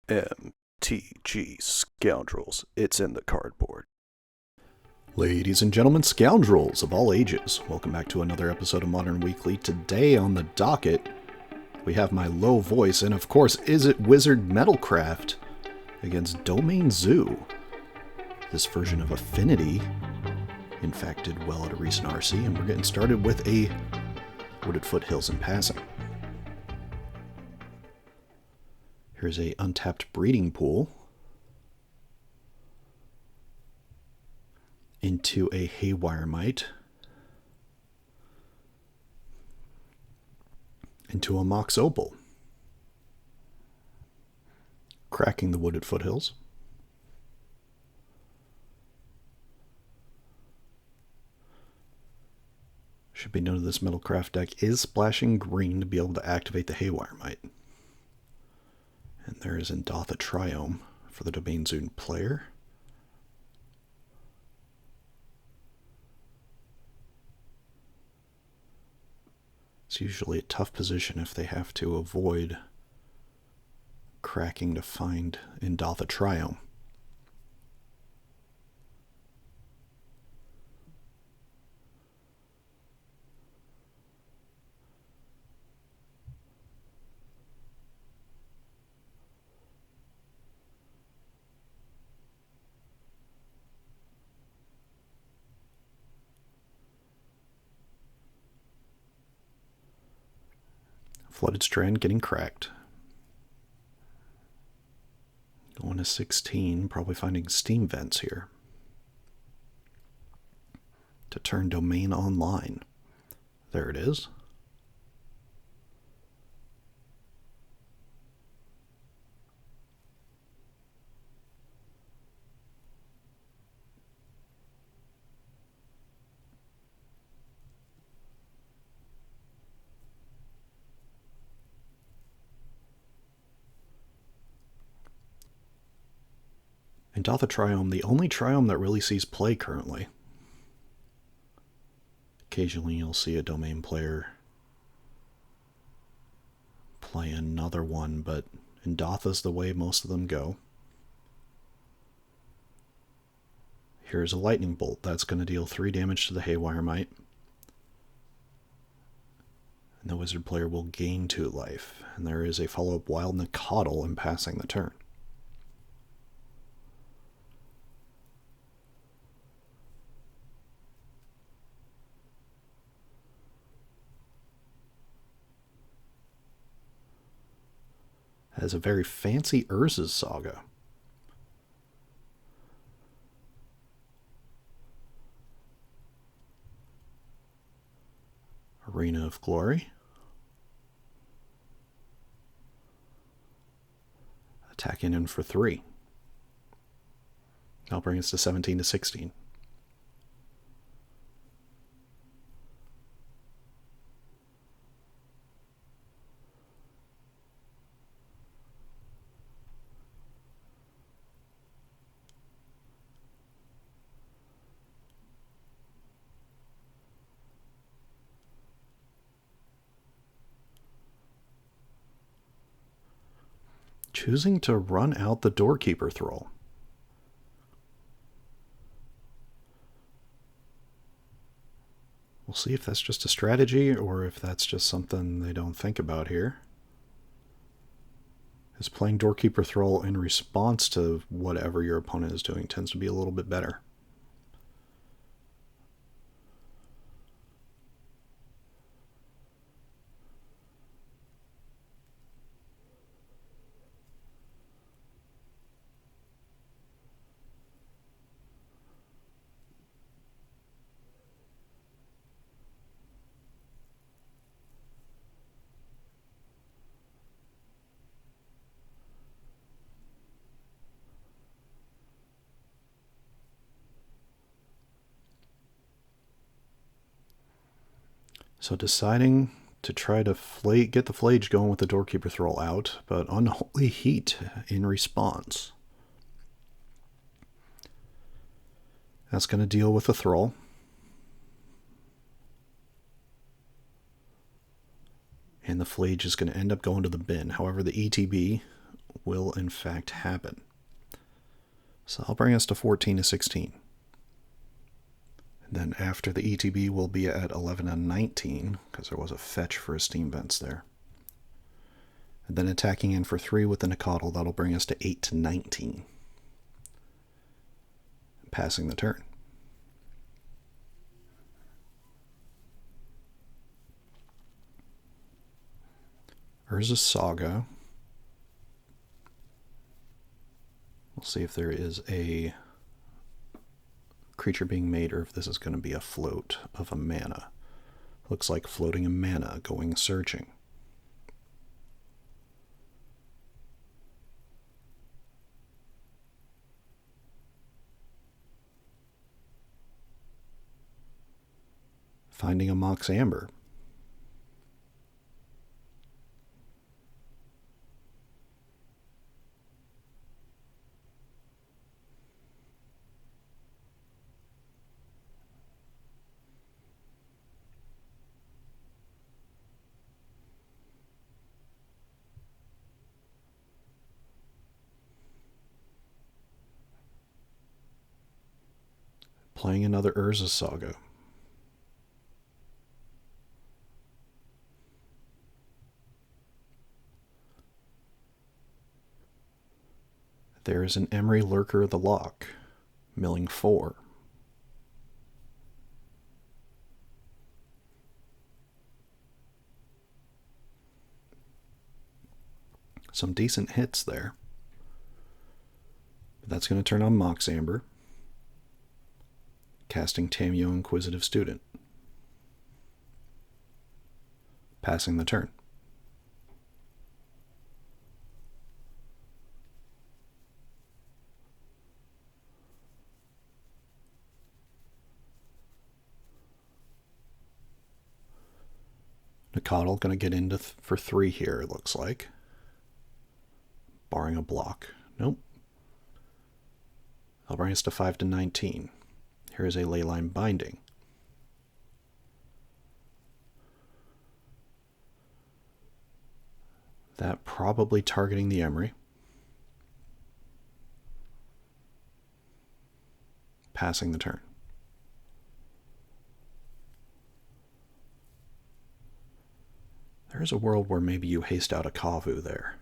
MTG Scoundrels. It's in the cardboard. Ladies and gentlemen, scoundrels of all ages, welcome back to another episode of Modern Weekly. Today on the docket, we have my low voice and, of course, Izzet Wizards Metalcraft against Domain Zoo. This version of Affinity, in fact, did well at a recent RC, and we're getting started with a Wooded Foothills in passing. Here's a untapped breeding pool into a Haywire Mite, into a Mox Opal, cracking the Wooded Foothills, should be noted this Metalcraft deck is splashing green to be able to activate the Haywire Mite. And there is Indotha Triome for the Domain Zoo player. It's usually a tough position if they have to avoid cracking to find Indotha Triome. Flooded Strand getting cracked. Going to 16, probably finding steam vents here to turn Domain online. There it is. Indotha Triome, the only Triome that really sees play currently. Occasionally you'll see a Domain player play another one, but Indotha's the way most of them go. Here's a Lightning Bolt. That's going to deal 3 damage to the Haywire Mite. And the Wizard player will gain 2 life. And there is a follow-up Wild Nicodle in passing the turn. Has a very fancy Urza's Saga. Arena of Glory. Attacking in for 3. That'll bring us to 17 to 16. Choosing to run out the Doorkeeper Thrall. We'll see if that's just a strategy or if that's just something they don't think about here. Is playing Doorkeeper Thrall in response to whatever your opponent is doing tends to be a little bit better. So deciding to try to get the Flage going with the Doorkeeper Thrall out, but Unholy Heat in response. That's going to deal with the Thrall. And the Flage is going to end up going to the bin. However, the ETB will in fact happen. So that'll bring us to 14 to 16. And then after the ETB, we'll be at 11 and 19, because there was a fetch for a Steam Vents there. And then attacking in for 3 with the Nicodle, that'll bring us to 8 to 19. Passing the turn. Urza's Saga. We'll see if there is a creature being made or if this is going to be a float of a mana. Looks like floating a mana, going searching. Finding a Mox Amber. Playing another Urza's Saga. There is an Emery Lurker of the Loch, milling 4. Some decent hits there. But that's going to turn on Mox Amber. Casting Tamiyo Inquisitive Student. Passing the turn. Nicodle going to get into for 3 here, it looks like. Barring a block. Nope. That'll bring us to 5 to 19. Here is a Leyline Binding. That probably targeting the Emery. Passing the turn. There is a world where maybe you haste out a Kavu there.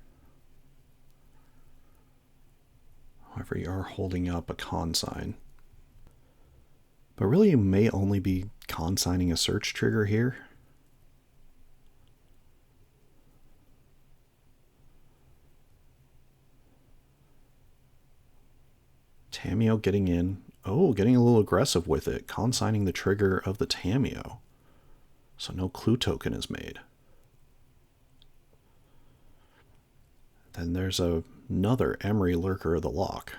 However, you are holding up a consign. But really, you may only be consigning a search trigger here. Tamiyo getting in. Oh, getting a little aggressive with it. Consigning the trigger of the Tamiyo. So no clue token is made. Then there's another Emery Lurker of the Loch.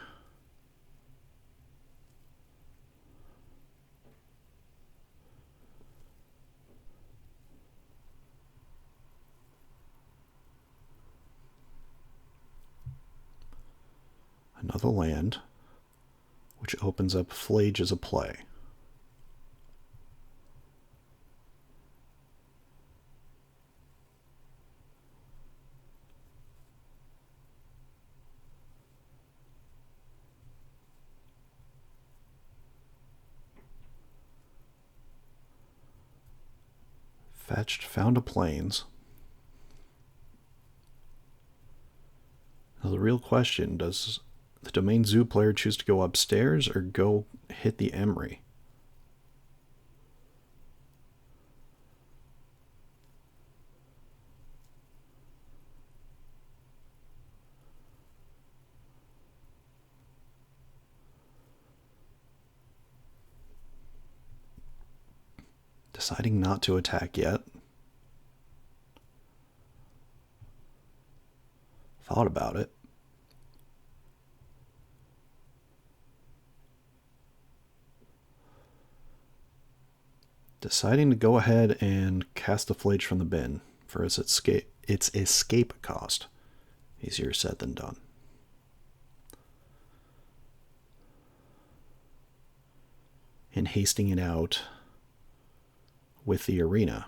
Another land, which opens up Flage as a play. Fetched, found a plains. Now the real question, does the Domain Zoo player choose to go upstairs or go hit the Emery? Deciding not to attack yet. Thought about it. Deciding to go ahead and cast the Flage from the bin for its escape cost. Easier said than done. And hasting it out with the arena.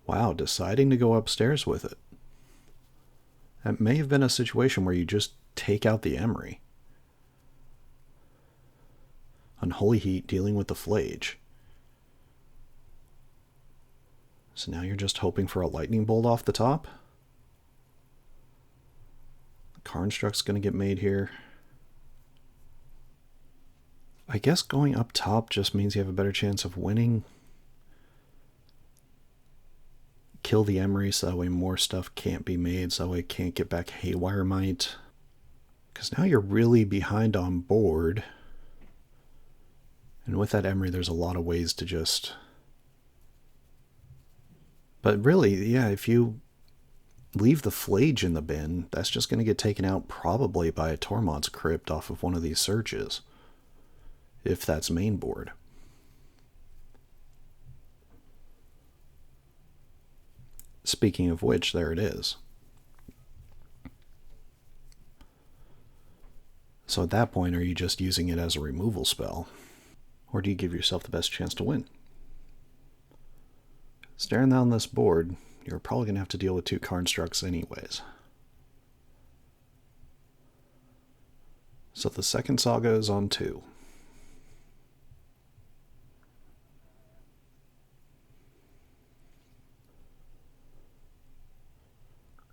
Wow, deciding to go upstairs with it. That may have been a situation where you just take out the Emery. Unholy Heat dealing with the Flage. So now you're just hoping for a lightning bolt off the top. The Construct's going to get made here. I guess going up top just means you have a better chance of winning. Kill the Emery so that way more stuff can't be made, so that way it can't get back Haywire Might. Because now you're really behind on board. And with that Emery, there's a lot of ways to just... But really, yeah, if you leave the Flage in the bin, that's just going to get taken out probably by a Tormod's Crypt off of one of these searches. If that's main board. Speaking of which, there it is. So at that point, are you just using it as a removal spell? Or do you give yourself the best chance to win? Staring down this board, you're probably going to have to deal with 2 Constructs anyways. So the second Saga is on 2.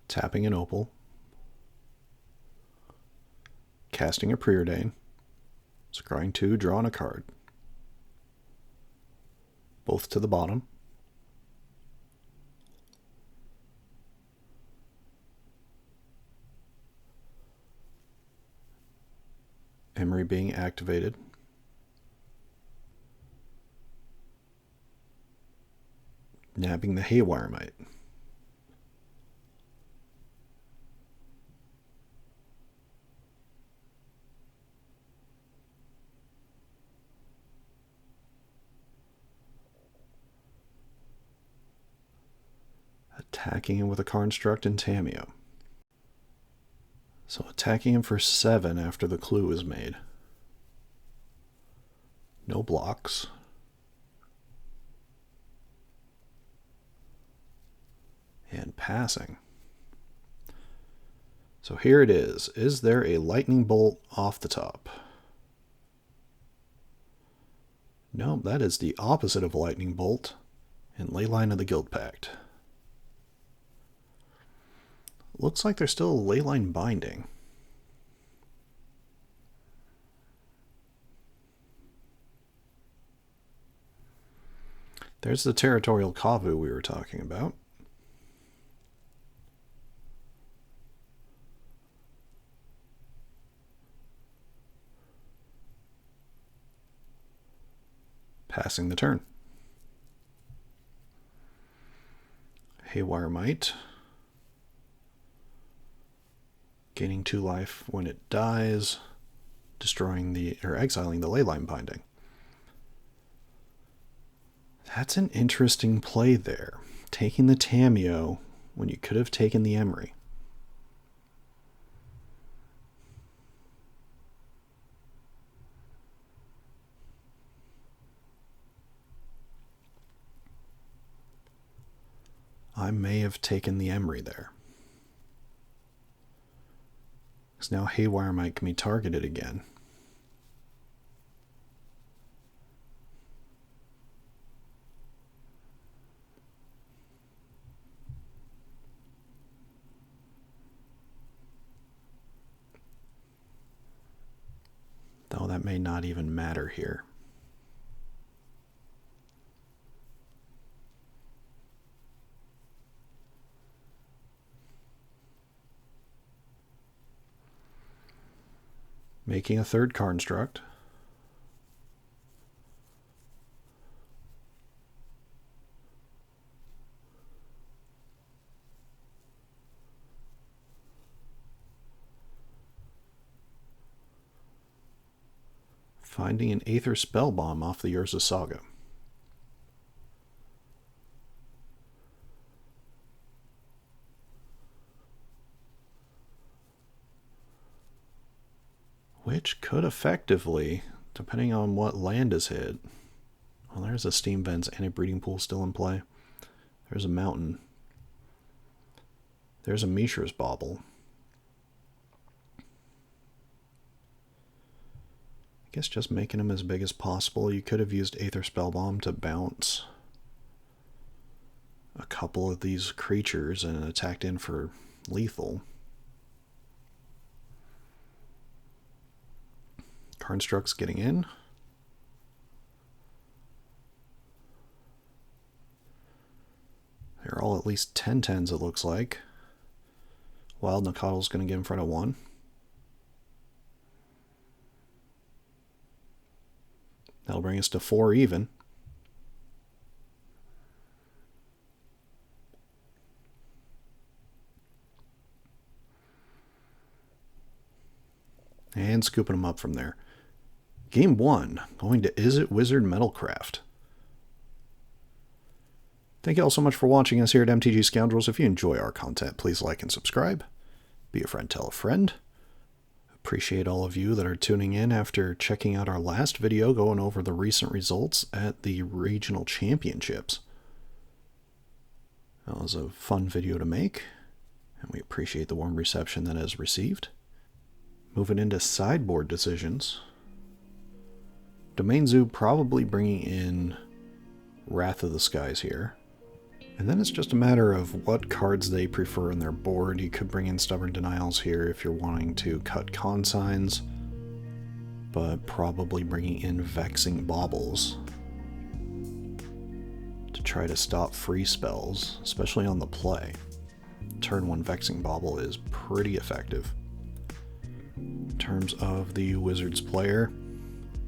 Tapping an Opal. Casting a Preordain. Scrying 2, drawing a card. Both to the bottom. Emery being activated. Nabbing the Haywire Might. Attacking him with a Construct and Tamiyo. So attacking him for 7 after the clue is made. No blocks. And passing. So here it is. Is there a lightning bolt off the top? No, that is the opposite of a lightning bolt in Leyline of the Guildpact. Looks like there's still a Leyline binding. There's the territorial Kavu we were talking about. Passing the turn. Haywire Might. Gaining 2 life when it dies, destroying or exiling the Leyline binding. That's an interesting play there. Taking the Tamiyo when you could have taken the Emery. I may have taken the Emery there. Because now Haywire Might can be targeted again. Though that may not even matter here. Making a 3rd Construct. Finding an Aether Spell Bomb off the Urza Saga. Which could effectively, depending on what land is hit... Well, there's a Steam Vents and a Breeding Pool still in play. There's a mountain. There's a Mishra's Bauble. I guess just making him as big as possible. You could have used Aether Spellbomb to bounce a couple of these creatures and attacked in for lethal. Karnstruck's getting in. They're all at least 10/10s, it looks like. Wild Nakatl's going to get in front of one. That'll bring us to 4 even. And scooping them up from there. Game 1, going to Izzet Wizards Metalcraft. Thank you all so much for watching us here at MTG Scoundrels. If you enjoy our content, please like and subscribe. Be a friend, tell a friend. Appreciate all of you that are tuning in after checking out our last video going over the recent results at the regional championships. That was a fun video to make, and we appreciate the warm reception that it has received. Moving into sideboard decisions. Domain Zoo probably bringing in Wrath of the Skies here. And then it's just a matter of what cards they prefer in their board. You could bring in Stubborn Denials here if you're wanting to cut consigns, but probably bringing in Vexing Baubles to try to stop free spells, especially on the play. Turn 1 Vexing Bauble is pretty effective. In terms of the Wizards player,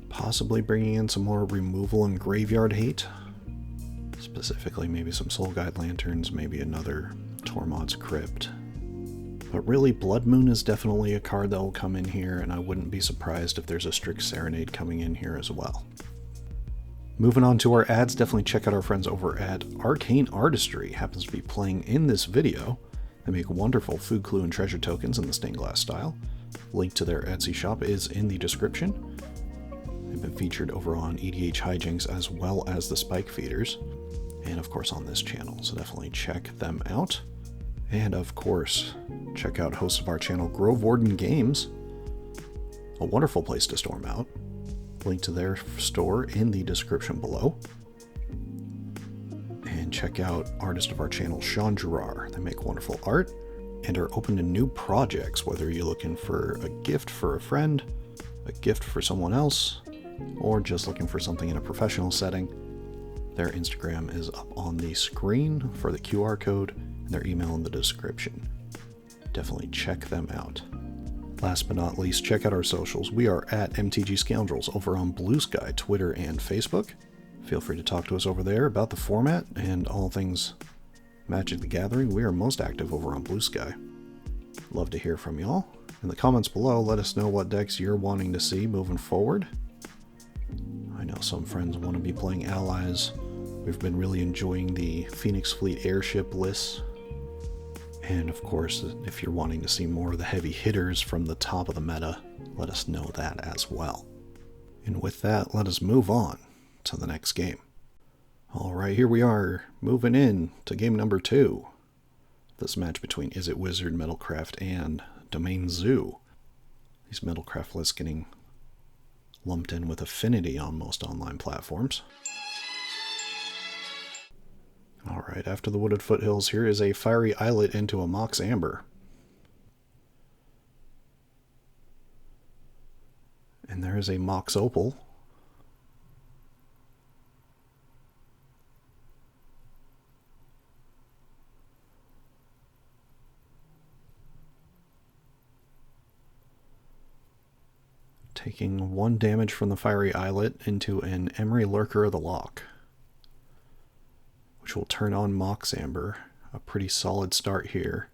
possibly bringing in some more removal and graveyard hate. Specifically, maybe some Soul Guide Lanterns, maybe another Tormod's Crypt. But really, Blood Moon is definitely a card that will come in here, and I wouldn't be surprised if there's a Strix Serenade coming in here as well. Moving on to our ads, definitely check out our friends over at Arcane Artistry. Happens to be playing in this video. They make wonderful food clue and treasure tokens in the stained glass style. Link to their Etsy shop is in the description. They've been featured over on EDH Hijinks as well as the Spike Feeders, and of course on this channel, so definitely check them out. And of course, check out hosts of our channel, Grove Warden Games, a wonderful place to storm out. Link to their store in the description below. And check out artist of our channel, Sean Gerard. They make wonderful art and are open to new projects, whether you're looking for a gift for a friend, a gift for someone else, or just looking for something in a professional setting. Their Instagram is up on the screen for the QR code, and their email in the description. Definitely check them out. Last but not least, check out our socials. We are at MTG Scoundrels over on Blue Sky, Twitter, and Facebook. Feel free to talk to us over there about the format and all things Magic the Gathering. We are most active over on Blue Sky. Love to hear from y'all. In the comments below, let us know what decks you're wanting to see moving forward. I know some friends want to be playing Allies. We've been really enjoying the Phoenix Fleet airship lists. And of course, if you're wanting to see more of the heavy hitters from the top of the meta, let us know that as well. And with that, let us move on to the next game. Alright, here we are, moving in to game number 2. This match between Izzet Wizards Metalcraft and Domain Zoo. These Metalcraft lists getting lumped in with affinity on most online platforms. Alright, after the Wooded Foothills, here is a Fiery Islet into a Mox Amber. And there is a Mox Opal. Taking 1 damage from the Fiery Islet into an Emery Lurker of the Loch, which will turn on Mox Amber. A pretty solid start here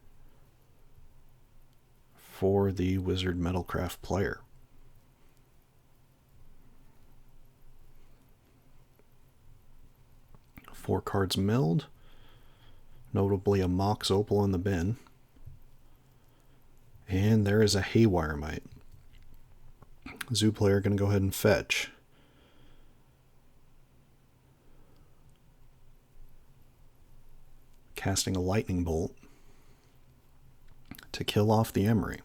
for the Wizard Metalcraft player. Four cards milled, notably a Mox Opal in the bin. And there is a Haywire Mite. Zoo player going to go ahead and fetch. casting a lightning bolt to kill off the Emery.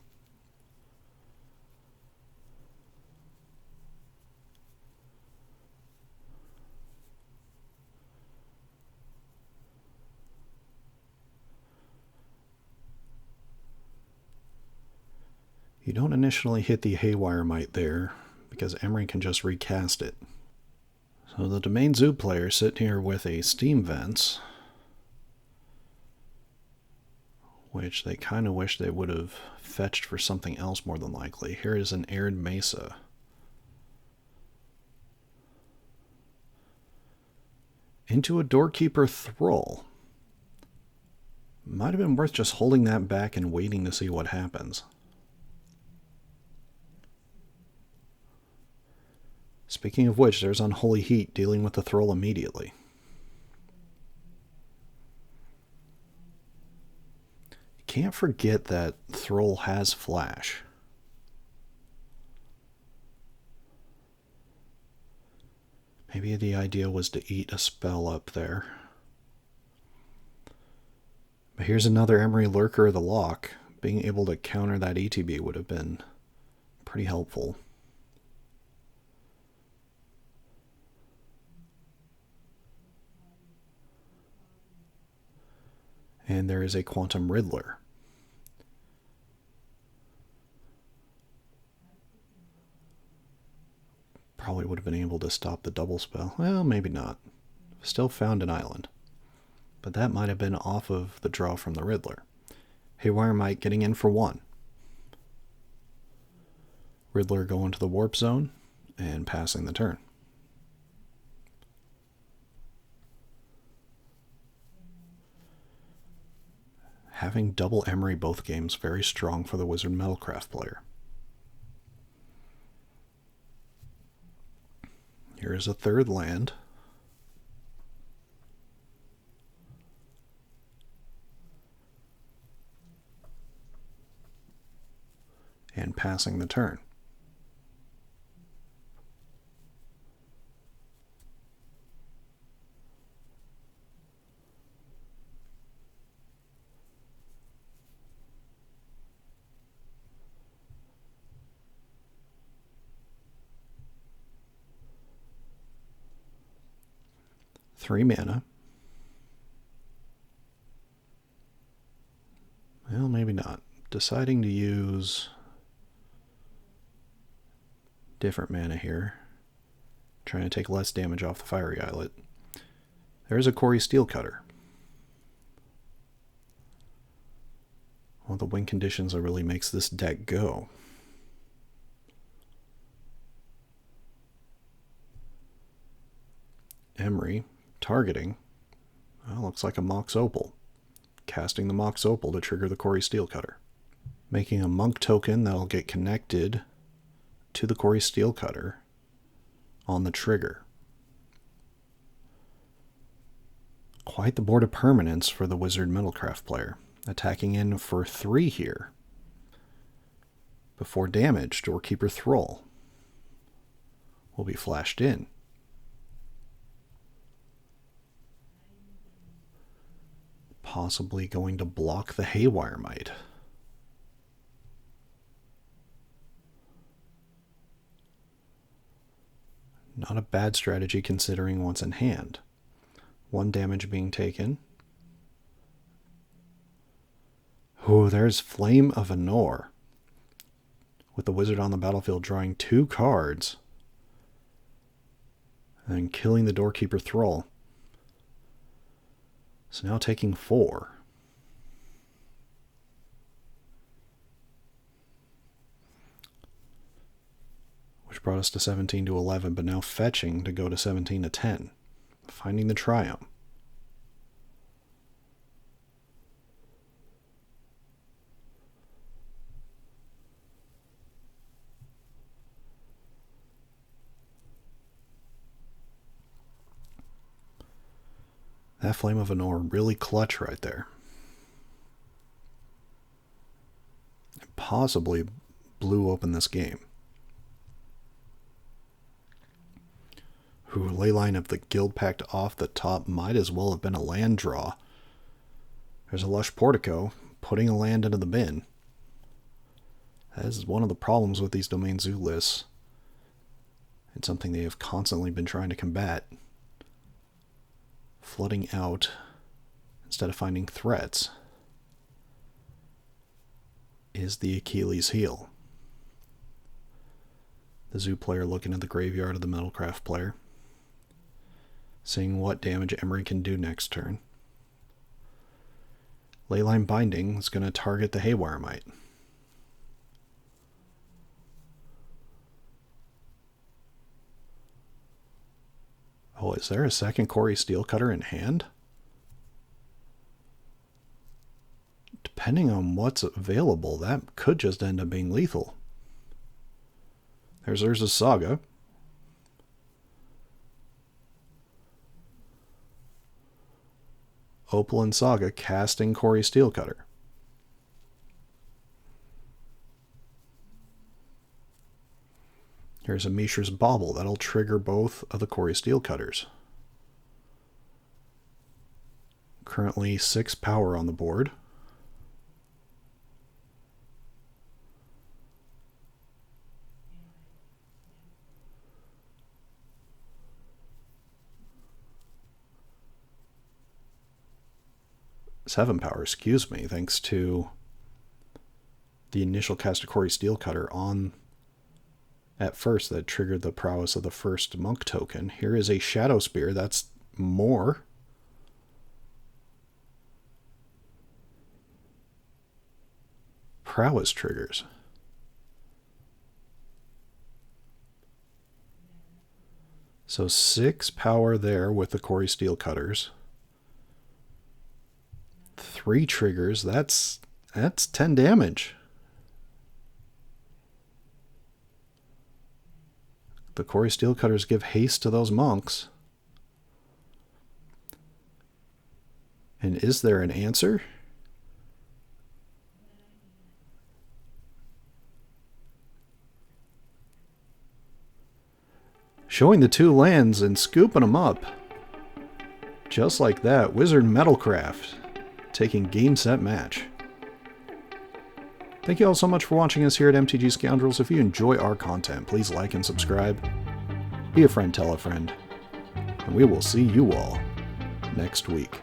You don't initially hit the Haywire Mite there, because Emery can just recast it. So the Domain Zoo player sitting here with a Steam Vents, which they kind of wish they would have fetched for something else more than likely. Here is an Arid Mesa. Into a Doorkeeper Thrall. Might have been worth just holding that back and waiting to see what happens. Speaking of which, there's Unholy Heat dealing with the Thrall immediately. Can't forget that Thrall has Flash. Maybe the idea was to eat a spell up there. But here's another Emery Lurker of the Lock. Being able to counter that ETB would have been pretty helpful. And there is a Quantum Riddler. Probably would have been able to stop the double spell. Well, maybe not. Still found an island. But that might have been off of the draw from the Riddler. Haywire Mite getting in for 1. Riddler going to the Warp Zone and passing the turn. Having double Emery both games, very strong for the Wizard Metalcraft player. Here is a third land. And passing the turn. Three mana. Well, maybe not. Deciding to use different mana here. Trying to take less damage off the Fiery Islet. There's a Cori Steel-Cutter. Well, the win conditions are really makes this deck go. Emery targeting. Well, looks like a Mox Opal. Casting the Mox Opal to trigger the Cori Steel-Cutter. Making a Monk token that'll get connected to the Cori Steel-Cutter on the trigger. Quite the board of permanents for the Wizard Metalcraft player. Attacking in for 3 here. Before damage, Doorkeeper Thrall will be flashed in. Possibly going to block the Haywire Mite. Not a bad strategy considering what's in hand. 1 damage being taken. Oh, there's Flame of Anor. With the wizard on the battlefield drawing 2 cards. And killing the Doorkeeper Thrall. So now taking 4. Which brought us to 17 to 11, but now fetching to go to 17 to 10. Finding the Triumph. That Flame of Anor really clutch right there. It possibly blew open this game. Leyline of the Guildpact off the top might as well have been a land draw. There's a Lush Portico, putting a land into the bin. That is one of the problems with these Domain Zoo lists. It's something they have constantly been trying to combat. Flooding out instead of finding threats is the Achilles heel. The Zoo player looking at the graveyard of the Metalcraft player, seeing what damage Emery can do next turn. Leyline Binding is going to target the Haywire Mite. Oh, is there a second Cori Steel-Cutter in hand? Depending on what's available, that could just end up being lethal. There's Urza's Saga. Opaline Saga casting Cori Steel-Cutter. Here's a Mishra's Bauble. That'll trigger both of the Cori Steel-Cutters. Currently 6 power on the board. Seven power, excuse me, thanks to the initial cast of Cori Steel-Cutter on at first that triggered the prowess of the first monk token. Here is a Shadow Spear, that's more. Prowess triggers. So 6 power there with the Cori Steel-Cutters. 3 triggers, that's 10 damage. The Cori Steel-Cutters give haste to those monks. And is there an answer? Showing the 2 lands and scooping them up. Just like that, Wizard Metalcraft taking game, set, match. Thank you all so much for watching us here at MTG Scoundrels. If you enjoy our content, please like and subscribe. Be a friend, tell a friend. And we will see you all next week.